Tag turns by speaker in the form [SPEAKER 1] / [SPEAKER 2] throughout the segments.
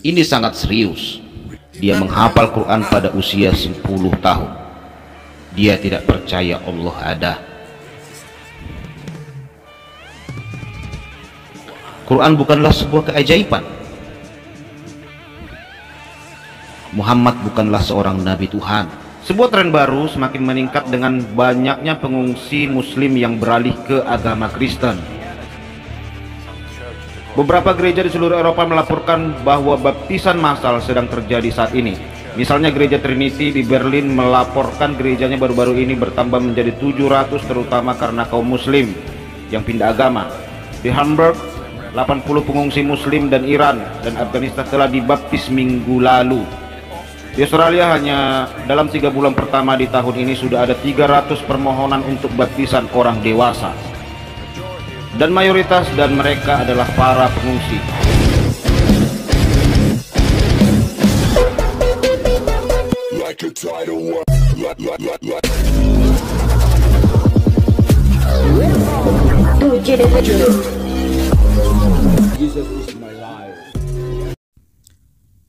[SPEAKER 1] Ini sangat serius. Dia menghafal Quran pada usia 10 tahun. Dia tidak percaya Allah ada. Quran bukanlah sebuah keajaiban. Muhammad bukanlah seorang nabi Tuhan. Sebuah tren baru semakin meningkat dengan banyaknya pengungsi muslim yang beralih ke agama Kristen. Beberapa gereja di seluruh Eropa melaporkan bahwa baptisan massal sedang terjadi saat ini. Misalnya gereja Trinity di Berlin melaporkan gerejanya baru-baru ini bertambah menjadi 700, terutama karena kaum muslim yang pindah agama. Di Hamburg, 80 pengungsi muslim dan Iran dan Afghanistan telah dibaptis minggu lalu. Di Australia hanya dalam 3 bulan pertama di tahun ini sudah ada 300 permohonan untuk baptisan orang dewasa. Dan mayoritas dan mereka adalah para pengungsi.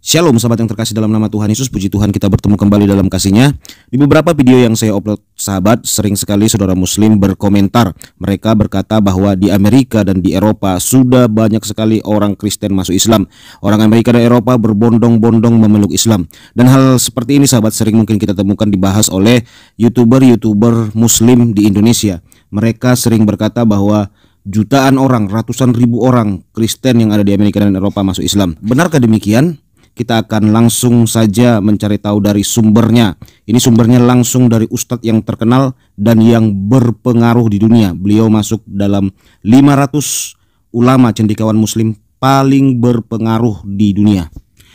[SPEAKER 2] Shalom sahabat yang terkasih dalam nama Tuhan Yesus, puji Tuhan kita bertemu kembali dalam kasih-Nya. Di beberapa video yang saya upload sahabat, sering sekali saudara muslim berkomentar. Mereka berkata bahwa di Amerika dan di Eropa sudah banyak sekali orang Kristen masuk Islam. Orang Amerika dan Eropa berbondong-bondong memeluk Islam. Dan hal seperti ini sahabat sering mungkin kita temukan dibahas oleh YouTuber muslim di Indonesia. Mereka sering berkata bahwa jutaan orang, ratusan ribu orang Kristen yang ada di Amerika dan Eropa masuk Islam. Benarkah demikian? Kita akan langsung saja mencari tahu dari sumbernya. Ini sumbernya langsung dari ustadz yang terkenal dan yang berpengaruh di dunia. Beliau masuk dalam 500 ulama cendikawan muslim paling berpengaruh di dunia.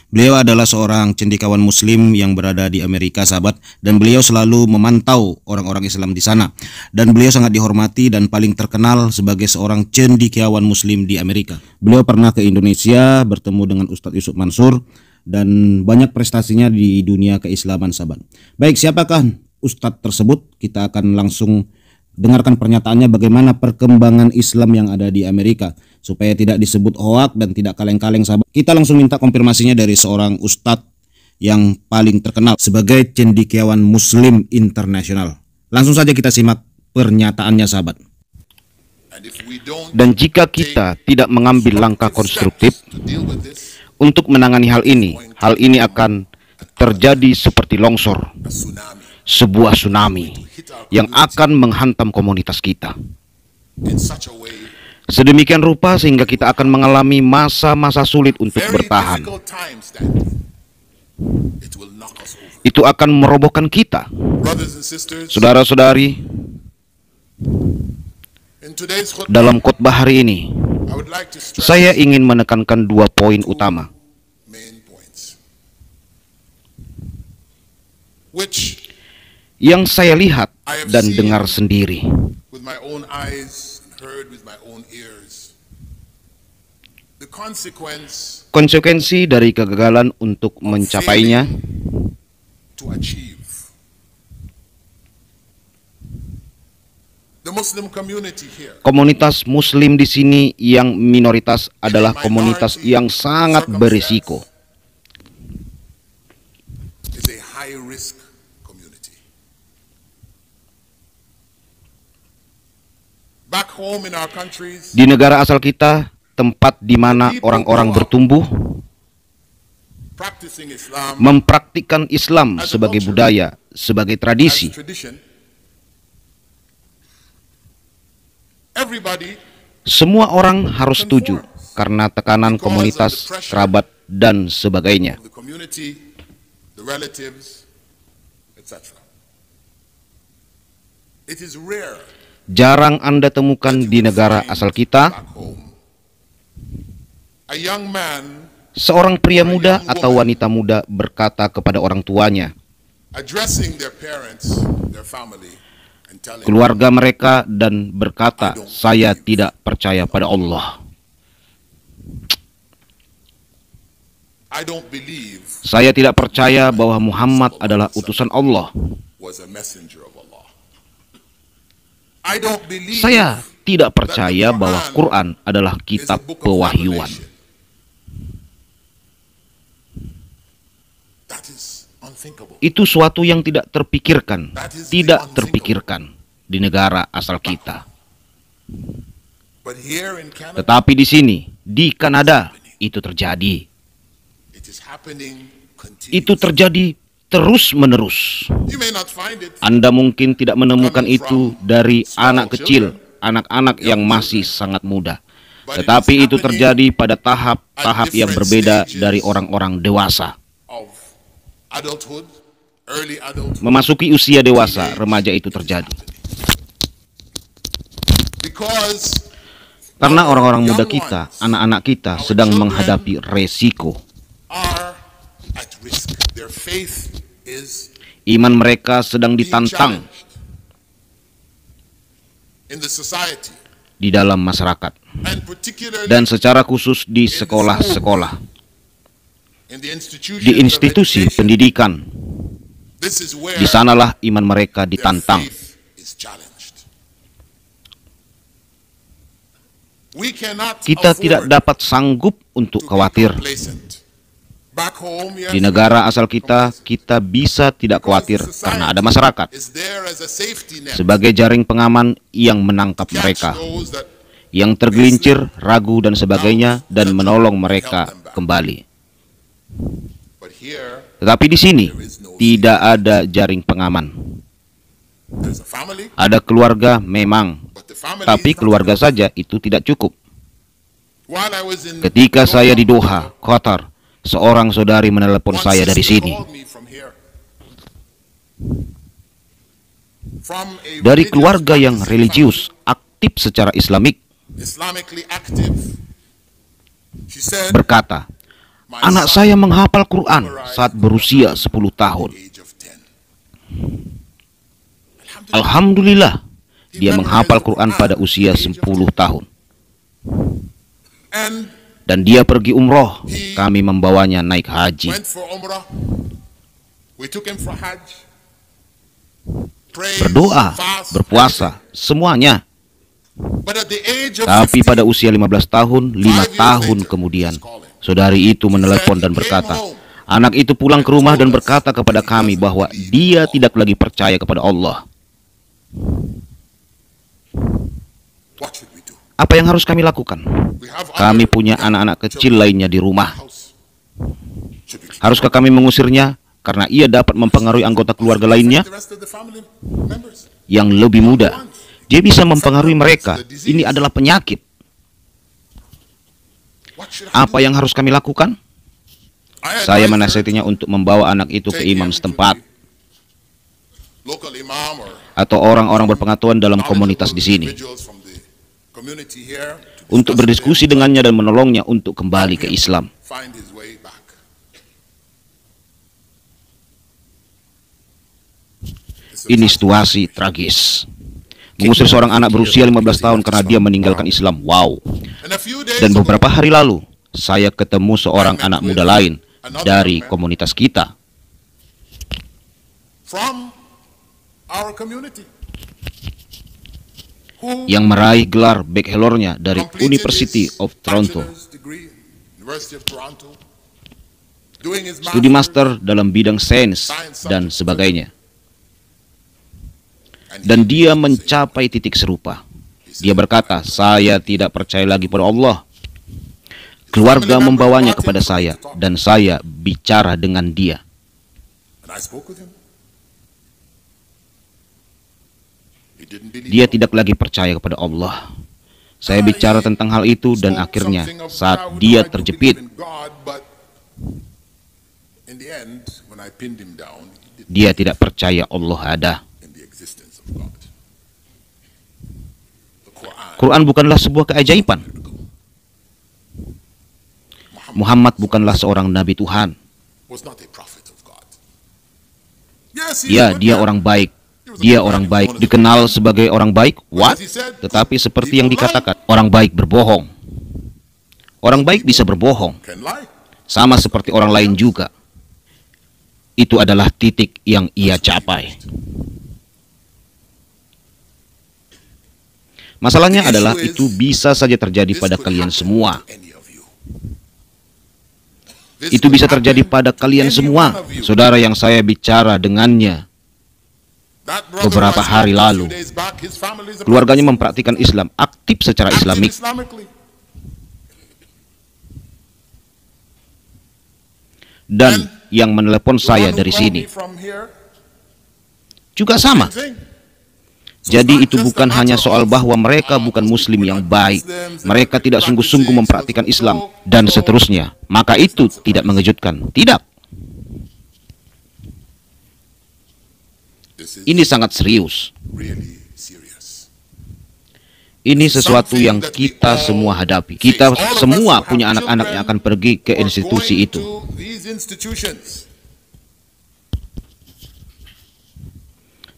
[SPEAKER 2] Beliau adalah seorang cendikawan muslim yang berada di Amerika sahabat, dan beliau selalu memantau orang-orang Islam di sana. Dan beliau sangat dihormati dan paling terkenal sebagai seorang cendekiawan muslim di Amerika. Beliau pernah ke Indonesia bertemu dengan Ustadz Yusuf Mansur dan banyak prestasinya di dunia keislaman sahabat. Baik, siapakah Ustadz tersebut? Kita akan langsung dengarkan pernyataannya bagaimana perkembangan Islam yang ada di Amerika, supaya tidak disebut hoak dan tidak kaleng-kaleng sahabat. Kita langsung minta konfirmasinya dari seorang ustadz yang paling terkenal sebagai cendekiawan muslim internasional. Langsung saja kita simak pernyataannya sahabat.
[SPEAKER 1] Dan jika kita tidak mengambil langkah konstruktif untuk menangani hal ini akan terjadi seperti longsor, sebuah tsunami yang akan menghantam komunitas kita. Sedemikian rupa sehingga kita akan mengalami masa-masa sulit untuk bertahan. Itu akan merobohkan kita. Saudara-saudari, dalam khotbah hari ini saya ingin menekankan 2 poin utama yang saya lihat dan dengar sendiri. Konsekuensi dari kegagalan untuk mencapainya. Komunitas muslim di sini yang minoritas adalah komunitas yang sangat berisiko. Di negara asal kita, tempat di mana orang-orang bertumbuh, mempraktikkan Islam sebagai budaya, sebagai tradisi. Semua orang harus setuju karena tekanan komunitas, kerabat, dan sebagainya. Jarang Anda temukan di negara asal kita seorang pria muda atau wanita muda berkata kepada orang tuanya, keluarga mereka, dan berkata, saya tidak percaya pada Allah. Saya tidak percaya bahwa Muhammad adalah utusan Allah. Saya tidak percaya bahwa Quran adalah kitab pewahyuan. Itu suatu yang tidak terpikirkan di negara asal kita. Tetapi di sini, di Kanada, itu terjadi. Itu terjadi terus-menerus. Anda mungkin tidak menemukan itu dari anak kecil, anak-anak yang masih sangat muda. Tetapi itu terjadi pada tahap-tahap yang berbeda dari orang-orang dewasa. Memasuki usia dewasa, remaja itu terjadi. Karena orang-orang muda kita, anak-anak kita sedang menghadapi resiko. Iman mereka sedang ditantang di dalam masyarakat, dan secara khusus di sekolah-sekolah, di institusi pendidikan. Di sanalah iman mereka ditantang. Kita tidak dapat sanggup untuk khawatir. Di negara asal kita, kita bisa tidak khawatir karena ada masyarakat sebagai jaring pengaman yang menangkap mereka, yang tergelincir, ragu dan sebagainya, dan menolong mereka kembali. Tetapi di sini tidak ada jaring pengaman. Ada keluarga memang, tapi keluarga saja itu tidak cukup. Ketika saya di Doha, Qatar, seorang saudari menelepon saya dari sini. Dari keluarga yang religius, aktif secara Islamik. Berkata, anak saya menghafal Quran saat berusia 10 tahun. Alhamdulillah, dia menghafal Quran pada usia 10 tahun. Dan dia pergi umroh, kami membawanya naik haji. Berdoa, berpuasa, semuanya. Tapi pada usia 15 tahun, 5 tahun kemudian, saudari itu menelepon dan berkata, anak itu pulang ke rumah dan berkata kepada kami bahwa dia tidak lagi percaya kepada Allah. Apa yang harus kami lakukan? Kami punya anak-anak kecil lainnya di rumah. Haruskah kami mengusirnya karena ia dapat mempengaruhi anggota keluarga lainnya yang lebih muda? Dia bisa mempengaruhi mereka. Ini adalah penyakit. Apa yang harus kami lakukan? Saya menasihatinya untuk membawa anak itu ke imam setempat atau orang-orang berpengetahuan dalam komunitas di sini untuk berdiskusi dengannya dan menolongnya untuk kembali ke Islam. Ini situasi tragis. Mengusir seorang anak berusia 15 tahun karena dia meninggalkan Islam. Wow. Dan beberapa hari lalu, saya ketemu seorang anak muda lain dari komunitas kita. Yang meraih gelar bachelornya dari University of Toronto. Studi master dalam bidang sains dan sebagainya. Dan dia mencapai titik serupa. Dia berkata, saya tidak percaya lagi pada Allah. Keluarga membawanya kepada saya, dan saya bicara dengan dia. Dia tidak lagi percaya kepada Allah. Saya bicara tentang hal itu, dan akhirnya saat dia terjepit, dia tidak percaya Allah ada. Quran bukanlah sebuah keajaiban. Muhammad bukanlah seorang nabi Tuhan. Ya, dia orang baik. Dia orang baik, dikenal sebagai orang baik. What? Tetapi seperti yang dikatakan, orang baik berbohong. Orang baik bisa berbohong. Sama seperti orang lain juga. Itu adalah titik yang ia capai. Masalahnya adalah itu bisa saja terjadi pada kalian semua.
[SPEAKER 2] Itu bisa terjadi pada kalian semua. Saudara yang saya bicara dengannya beberapa hari lalu, keluarganya mempraktikkan Islam, aktif secara Islamik. Dan yang menelepon saya dari sini juga sama. Jadi itu bukan hanya soal bahwa mereka bukan muslim yang baik, mereka tidak sungguh-sungguh mempraktikkan Islam, dan seterusnya. Maka itu tidak mengejutkan. Tidak. Ini sangat serius. Ini sesuatu yang kita semua hadapi. Kita semua punya anak-anak yang akan pergi ke institusi itu.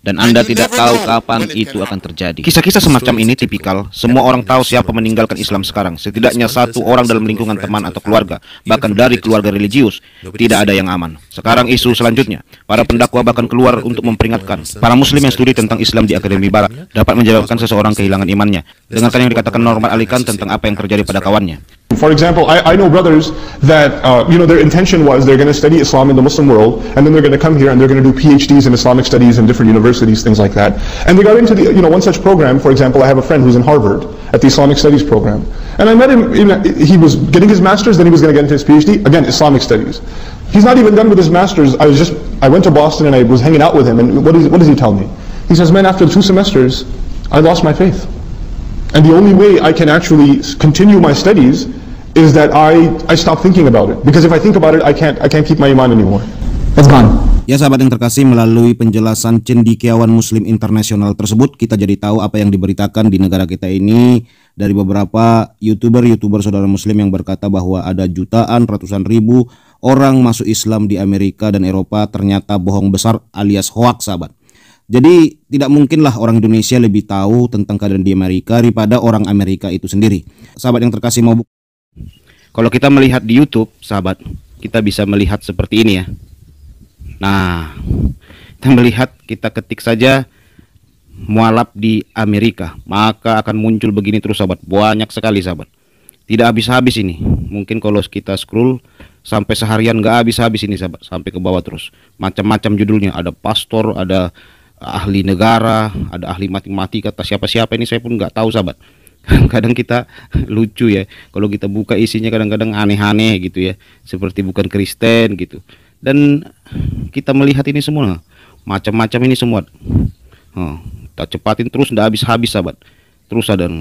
[SPEAKER 2] Dan Anda tidak tahu kapan itu akan terjadi. Kisah-kisah semacam ini tipikal. Semua orang tahu siapa meninggalkan Islam sekarang. Setidaknya satu orang dalam lingkungan teman atau keluarga, bahkan dari keluarga religius. Tidak ada yang aman. Sekarang isu selanjutnya, para pendakwa bahkan keluar untuk memperingatkan para muslim yang studi tentang Islam di Akademi Barat dapat menyebabkan seseorang kehilangan imannya dengan yang dikatakan normal alihkan tentang apa yang terjadi pada kawannya.
[SPEAKER 3] For example, I know brothers that, their intention was they're going to study Islam in the Muslim world, and then they're going to come here and they're going to do PhDs in Islamic studies in different universities, things like that. And they got into one such program. For example, I have a friend who's in Harvard at the Islamic Studies program. And I met him, he was getting his master's, then he was going to get into his PhD, again, Islamic studies. He's not even done with his master's. I went to Boston and I was hanging out with him, and what does he tell me? He says, man, after 2 semesters, I lost my faith. And the only way I can actually continue my studies is that I stop thinking about it, because if I think about it, I can't keep my iman anymore. It's gone.
[SPEAKER 2] Ya sahabat yang terkasih, melalui penjelasan cendekiawan muslim internasional tersebut, kita jadi tahu apa yang diberitakan di negara kita ini dari beberapa youtuber saudara muslim yang berkata bahwa ada jutaan, ratusan ribu orang masuk Islam di Amerika dan Eropa. Ternyata bohong besar alias hoax, sahabat. Jadi tidak mungkinlah orang Indonesia lebih tahu tentang keadaan di Amerika daripada orang Amerika itu sendiri. Sahabat yang terkasih, kalau kita melihat di YouTube, sahabat, kita bisa melihat seperti ini ya. Nah, kita melihat, kita ketik saja mualaf di Amerika, maka akan muncul begini terus, sahabat. Banyak sekali, sahabat. Tidak habis-habis ini. Mungkin kalau kita scroll sampai seharian nggak habis-habis ini, sahabat. Sampai ke bawah terus. Macam-macam judulnya. Ada pastor, ada ahli negara, ada ahli matematika, kata siapa-siapa ini saya pun nggak tahu, sahabat. Kadang kita lucu ya, kalau kita buka isinya kadang-kadang aneh-aneh gitu ya, seperti bukan Kristen gitu. Dan kita melihat ini semua macam-macam ini semua. Kita cepatin terus, nggak habis-habis, sahabat. Terus ada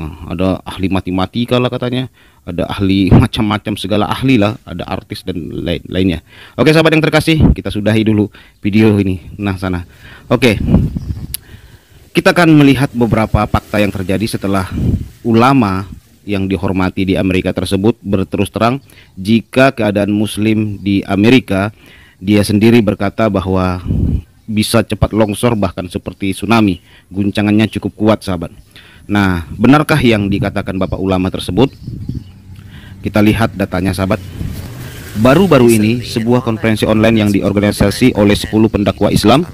[SPEAKER 2] ahli matematika lah katanya, ada ahli macam-macam, segala ahli lah, ada artis dan lainnya. Oke sahabat yang terkasih, kita sudahi dulu video ini. Nah sana. Oke. Kita akan melihat beberapa fakta yang terjadi setelah ulama yang dihormati di Amerika tersebut berterus terang jika keadaan muslim di Amerika, dia sendiri berkata bahwa bisa cepat longsor, bahkan seperti tsunami. Guncangannya cukup kuat, sahabat. Nah, benarkah yang dikatakan Bapak ulama tersebut? Kita lihat datanya, sahabat. Baru-baru ini sebuah konferensi online yang diorganisasi oleh 10 pendakwa Islam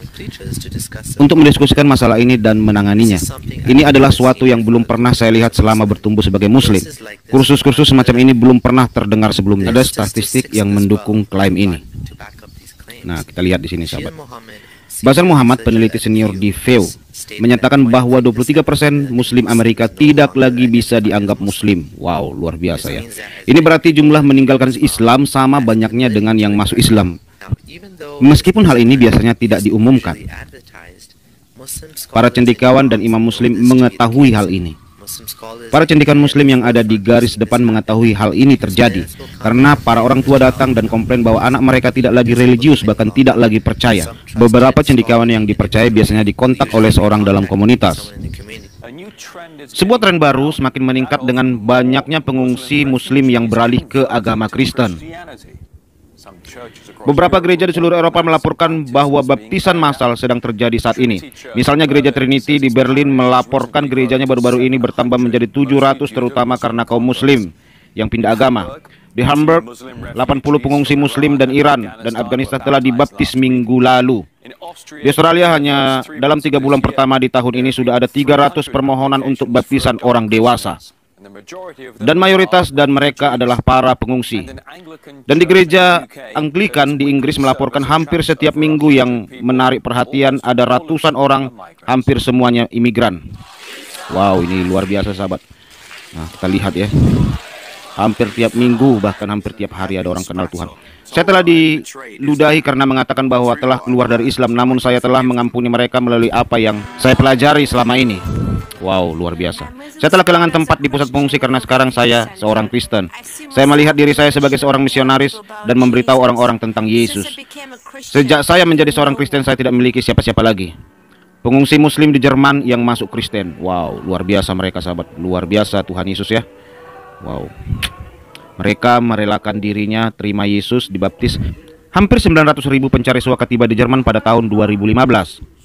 [SPEAKER 2] untuk mendiskusikan masalah ini dan menanganinya. Ini adalah suatu yang belum pernah saya lihat selama bertumbuh sebagai muslim. Kursus-kursus semacam ini belum pernah terdengar sebelumnya. Ada statistik yang mendukung klaim ini. Nah, kita lihat di sini, sahabat. Basar Muhammad, peneliti senior di VEU, menyatakan bahwa 23% muslim Amerika tidak lagi bisa dianggap muslim. Wow, luar biasa ya. Ini berarti jumlah meninggalkan Islam sama banyaknya dengan yang masuk Islam. Meskipun hal ini biasanya tidak diumumkan, para cendekiawan dan imam muslim mengetahui hal ini. Para cendekiawan muslim yang ada di garis depan mengetahui hal ini terjadi karena para orang tua datang dan komplain bahwa anak mereka tidak lagi religius, bahkan tidak lagi percaya. Beberapa cendekiawan yang dipercaya biasanya dikontak oleh seorang dalam komunitas. Sebuah tren baru semakin meningkat dengan banyaknya pengungsi muslim yang beralih ke agama Kristen. Beberapa gereja di seluruh Eropa melaporkan bahwa baptisan massal sedang terjadi saat ini. Misalnya gereja Trinity di Berlin melaporkan gerejanya baru-baru ini bertambah menjadi 700, terutama karena kaum muslim yang pindah agama. Di Hamburg, 80 pengungsi muslim dan Iran dan Afghanistan telah dibaptis minggu lalu. Di Australia hanya dalam 3 bulan pertama di tahun ini sudah ada 300 permohonan untuk baptisan orang dewasa.
[SPEAKER 1] Dan mayoritas dan mereka adalah para pengungsi. Dan di gereja Anglikan di Inggris melaporkan hampir setiap minggu yang menarik perhatian ada ratusan orang, hampir semuanya imigran. Wow, ini luar biasa sahabat. Nah, kita lihat ya. Hampir tiap minggu, bahkan hampir tiap hari ada orang kenal Tuhan. Saya telah diludahi karena mengatakan bahwa telah keluar dari Islam, namun saya telah mengampuni mereka melalui apa yang saya pelajari selama ini. Wow, luar biasa. Saya telah kehilangan tempat di pusat pengungsi karena sekarang saya seorang Kristen. Saya melihat diri saya sebagai seorang misionaris dan memberitahu orang-orang tentang Yesus. Sejak saya menjadi seorang Kristen, saya tidak memiliki siapa-siapa lagi. Pengungsi Muslim di Jerman yang masuk Kristen. Wow, luar biasa mereka sahabat. Luar biasa Tuhan Yesus ya. Wow. Mereka merelakan dirinya terima Yesus, dibaptis. Hampir 900.000 pencari suaka tiba di Jerman pada tahun 2015.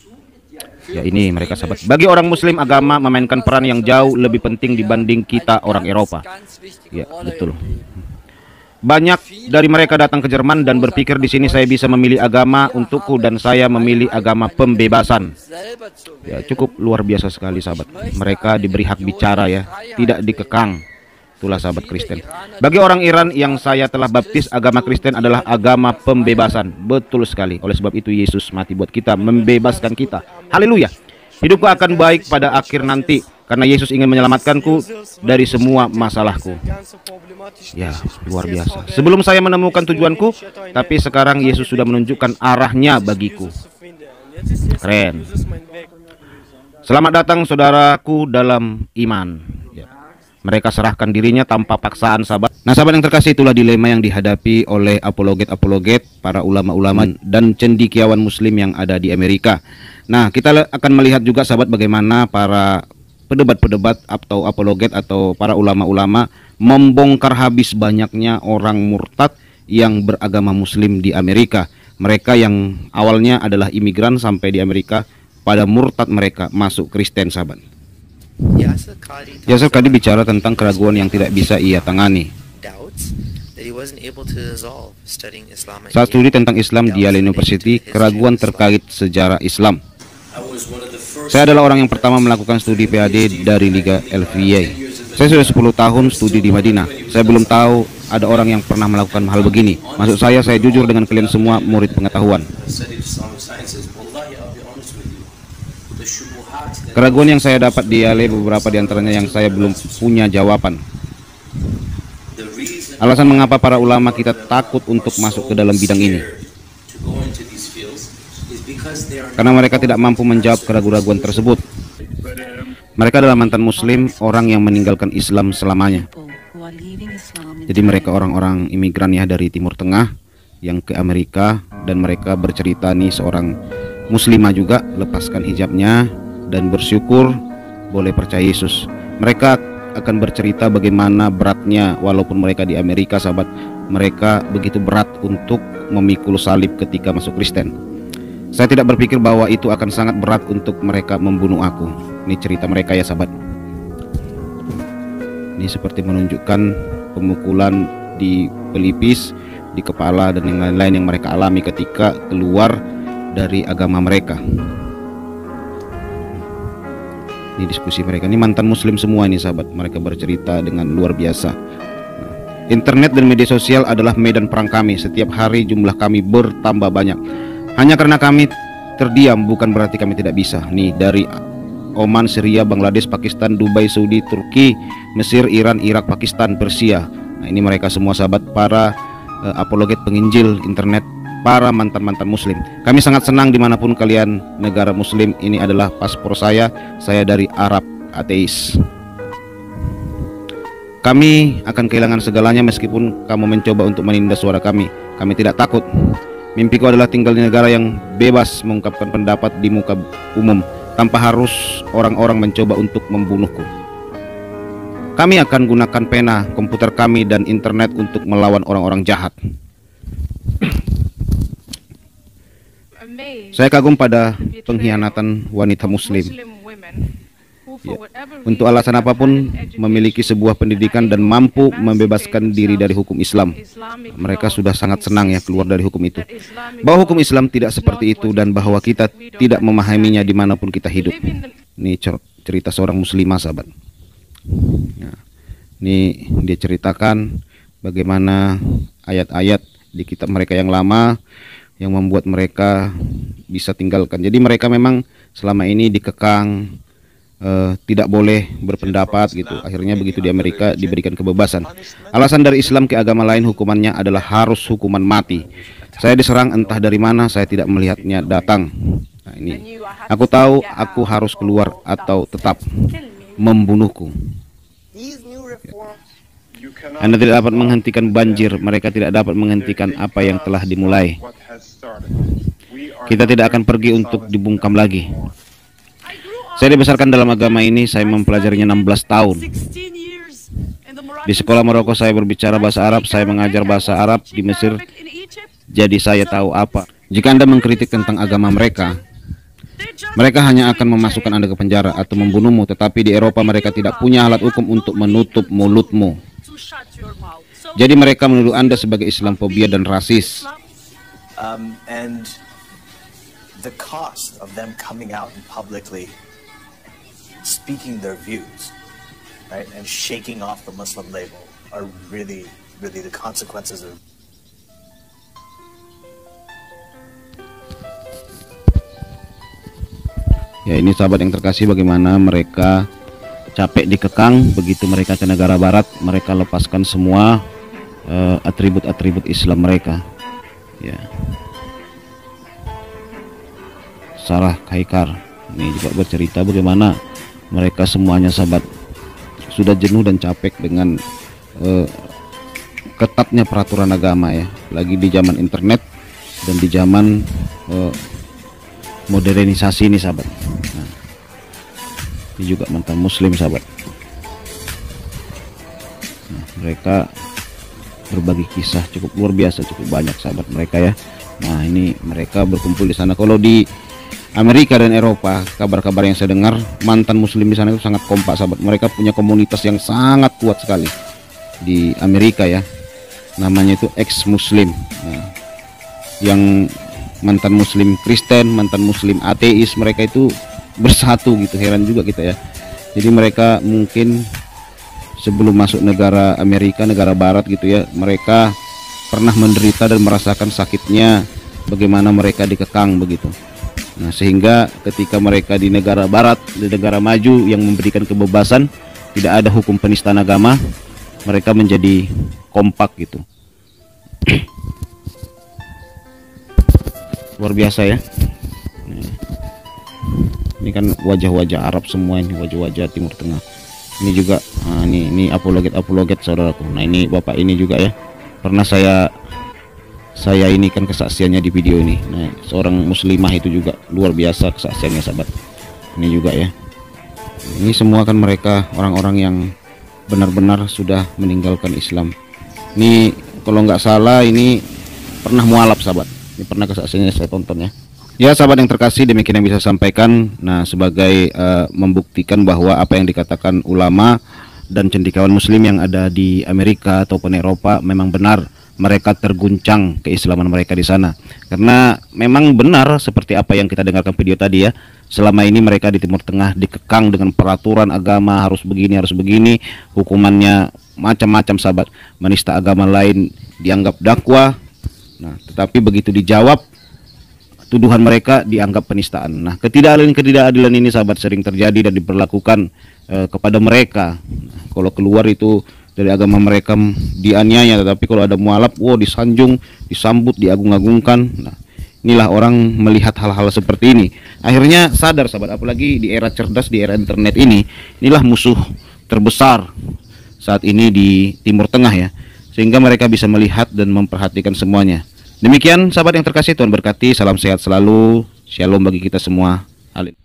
[SPEAKER 1] Ya, ini mereka sahabat. Bagi orang Muslim, agama memainkan peran yang jauh lebih penting dibanding kita orang Eropa. Ya, betul. Banyak dari mereka datang ke Jerman dan berpikir di sini saya bisa memilih agama untukku dan saya memilih agama pembebasan. Ya, cukup luar biasa sekali sahabat. Mereka diberi hak bicara ya, tidak dikekang. Itulah sahabat Kristen. Bagi orang Iran yang saya telah baptis, agama Kristen adalah agama pembebasan. Betul sekali. Oleh sebab itu Yesus mati buat kita, membebaskan kita. Haleluya. Hidupku akan baik pada akhir nanti karena Yesus ingin menyelamatkanku dari semua masalahku. Ya, luar biasa. Sebelum saya menemukan tujuanku, tapi sekarang Yesus sudah menunjukkan arahnya bagiku. Keren. Selamat datang saudaraku dalam iman. Ya. Mereka serahkan dirinya tanpa paksaan sahabat. Nah sahabat yang terkasih, itulah dilema yang dihadapi oleh apologet-apologet, para ulama-ulama dan cendekiawan Muslim yang ada di Amerika. Nah kita akan melihat juga sahabat bagaimana para pedebat-pedebat atau apologet atau para ulama-ulama membongkar habis banyaknya orang murtad yang beragama Muslim di Amerika. Mereka yang awalnya adalah imigran sampai di Amerika, pada murtad mereka masuk Kristen sahabat. Yasser Qadhi bicara tentang keraguan yang tidak bisa ia tangani. Saat studi tentang Islam di Yale University, keraguan terkait sejarah Islam. Saya adalah orang yang pertama melakukan studi PhD dari Liga LVA. Saya sudah 10 tahun studi di Madinah. Saya belum tahu ada orang yang pernah melakukan hal begini. Maksud saya jujur dengan kalian semua murid pengetahuan. Keraguan yang saya dapat di Yale, beberapa di antaranya yang saya belum punya jawaban. Alasan mengapa para ulama kita takut untuk masuk ke dalam bidang ini, karena mereka tidak mampu menjawab keraguan-keraguan tersebut. Mereka adalah mantan Muslim, orang yang meninggalkan Islam selamanya. Jadi mereka orang-orang imigran ya dari Timur Tengah yang ke Amerika, dan mereka bercerita nih, seorang muslimah juga lepaskan hijabnya dan bersyukur boleh percaya Yesus. Mereka akan bercerita bagaimana beratnya walaupun mereka di Amerika sahabat, mereka begitu berat untuk memikul salib ketika masuk Kristen. Saya tidak berpikir bahwa itu akan sangat berat untuk mereka membunuh aku. Ini cerita mereka ya sahabat. Ini seperti menunjukkan pemukulan di pelipis, di kepala dan yang lain-lain yang mereka alami ketika keluar dari agama mereka. Ini diskusi mereka, ini mantan Muslim semua ini sahabat. Mereka bercerita dengan luar biasa. Internet dan media sosial adalah medan perang kami. Setiap hari jumlah kami bertambah banyak. Hanya karena kami terdiam bukan berarti kami tidak bisa. Nih dari Oman, Syria, Bangladesh, Pakistan, Dubai, Saudi, Turki, Mesir, Iran, Irak, Pakistan, Persia. Nah ini mereka semua sahabat, para apologet penginjil internet, para mantan-mantan Muslim. Kami sangat senang dimanapun kalian negara Muslim. Ini adalah paspor saya dari Arab ateis. Kami akan kehilangan segalanya meskipun kamu mencoba untuk menindas suara kami. Kami tidak takut. Mimpiku adalah tinggal di negara yang bebas mengungkapkan pendapat di muka umum tanpa harus orang-orang mencoba untuk membunuhku. Kami akan gunakan pena, komputer kami, dan internet untuk melawan orang-orang jahat. Saya kagum pada pengkhianatan wanita Muslim. Ya, untuk alasan apapun memiliki sebuah pendidikan dan mampu membebaskan diri dari hukum Islam. Mereka sudah sangat senang ya keluar dari hukum itu. Bahwa hukum Islam tidak seperti itu dan bahwa kita tidak memahaminya dimanapun kita hidup. Ini cerita seorang muslimah sahabat. Ya.
[SPEAKER 2] Ini dia ceritakan bagaimana ayat-ayat di kitab mereka yang lama yang membuat mereka bisa tinggalkan. Jadi mereka memang selama ini dikekang, tidak boleh berpendapat gitu. Akhirnya begitu di Amerika diberikan kebebasan. Alasan dari Islam ke agama lain hukumannya adalah harus hukuman mati. Saya diserang entah dari mana, saya tidak melihatnya datang. Nah, ini aku tahu aku harus keluar atau tetap membunuhku. Anda tidak dapat menghentikan banjir, mereka tidak dapat menghentikan apa yang telah dimulai. Kita tidak akan pergi untuk dibungkam lagi. Saya dibesarkan dalam agama ini, saya mempelajarinya 16 tahun. Di sekolah Maroko saya berbicara bahasa Arab, saya mengajar bahasa Arab di Mesir. Jadi saya tahu apa. Jika Anda mengkritik tentang agama mereka, mereka hanya akan memasukkan Anda ke penjara atau membunuhmu. Tetapi di Eropa mereka tidak punya alat hukum untuk menutup mulutmu. Jadi mereka menuduh Anda sebagai Islamfobia dan rasis.
[SPEAKER 4] And the cost of them coming out and publicly speaking their views, right, and shaking off the Muslim label are really the consequences of.
[SPEAKER 2] Ya, ini sahabat yang terkasih, bagaimana mereka capek dikekang. Begitu mereka ke negara barat, mereka lepaskan semua atribut-atribut Islam mereka. Ya, Sarah Kaikar ini juga bercerita bagaimana mereka semuanya sahabat sudah jenuh dan capek dengan ketatnya peraturan agama ya, lagi di zaman internet dan di zaman modernisasi ini sahabat. Nah, ini juga mantan muslim sahabat. Nah, mereka berbagi kisah cukup luar biasa, cukup banyak sahabat mereka ya. Nah, ini mereka berkumpul di sana. Kalau di Amerika dan Eropa, kabar-kabar yang saya dengar, mantan muslim di sana itu sangat kompak sahabat. Mereka punya komunitas yang sangat kuat sekali di Amerika ya. Namanya itu ex-muslim. Nah, yang mantan muslim Kristen, mantan muslim ateis, mereka itu bersatu gitu. Heran juga kita ya. Jadi mereka mungkin sebelum masuk negara Amerika, negara barat gitu ya, mereka pernah menderita dan merasakan sakitnya bagaimana mereka dikekang begitu. Nah, sehingga ketika mereka di negara barat, di negara maju yang memberikan kebebasan, tidak ada hukum penistaan agama, mereka menjadi kompak gitu. Luar biasa ya. Ini kan wajah-wajah Arab semua, ini wajah-wajah Timur Tengah. Ini juga ini apologet saudaraku. Nah, ini bapak ini juga ya, pernah saya ini kan kesaksiannya di video ini. Nah, seorang muslimah itu juga luar biasa kesaksiannya sahabat. Ini juga ya, ini semua kan mereka orang-orang yang benar-benar sudah meninggalkan Islam. Ini kalau nggak salah ini pernah mualaf sahabat. Ini pernah kesaksiannya saya tonton ya. Ya sahabat yang terkasih, demikian yang bisa saya sampaikan. Nah, sebagai membuktikan bahwa apa yang dikatakan ulama dan cendekiawan muslim yang ada di Amerika ataupun Eropa memang benar, mereka terguncang keislaman mereka di sana. Karena memang benar seperti apa yang kita dengarkan video tadi ya. Selama ini mereka di Timur Tengah dikekang dengan peraturan agama, harus begini, hukumannya macam-macam sahabat. Menista agama lain dianggap dakwah. Nah, tetapi begitu dijawab, tuduhan mereka dianggap penistaan. Nah, ketidakadilan ini sahabat sering terjadi dan diperlakukan kepada mereka. Nah, kalau keluar itu dari agama mereka dianiaya, tetapi kalau ada mualaf, disanjung, disambut, diagung-agungkan. Nah, inilah orang melihat hal-hal seperti ini. Akhirnya sadar sahabat, apalagi di era cerdas, di era internet ini, inilah musuh terbesar saat ini di Timur Tengah ya. Sehingga mereka bisa melihat dan memperhatikan semuanya. Demikian sahabat yang terkasih, Tuhan berkati, salam sehat selalu, shalom bagi kita semua. Amin.